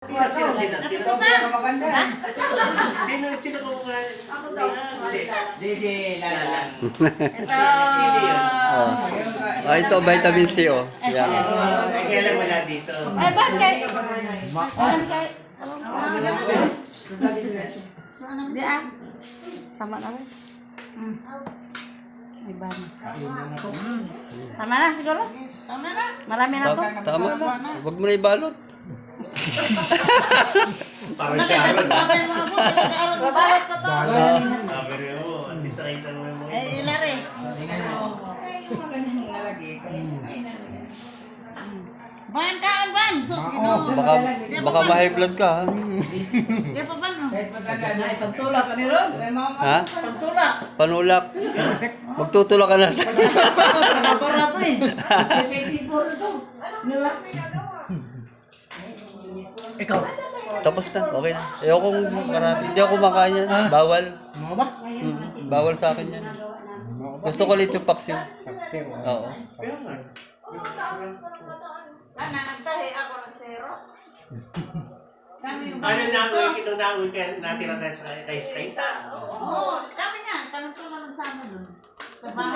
Sino ko mga... Ako daw. Didi, lalan. Oh, ito, vitamin C, oh. Yan. Kaya lang wala dito. Ay, bakit? Di ah. Tama na ba? Ay, ba na. Tama na siguro? Tama na. Marami na to. Tama. Huwag mo na ibalot. Parang siya aron. Babalot ko to. Sabi mo, at least nakita mo yung mga... Eh, ilari. Ban kaan, ban. Sus, gino. Baka ma-high blood ka, ha? Di pa ban, no? Pagtulak ka ni Ron. Ha? Pagtulak. Panulak. Magtutulak ka na. Para to eh. Ikaw. Tapos na, okay na. Ayokong marami. Hindi ako kumakain yan. Bawal. Mga ba? Bawal sa akin yan. Gusto ko ulit yung paksiw. Oo. Kaya nga. Nagtahi ako ng zero. Ano na ako yung kinunawin ka natira kay Sky? Oo, kami na. Kami tulong sa amin doon. Sa bahay.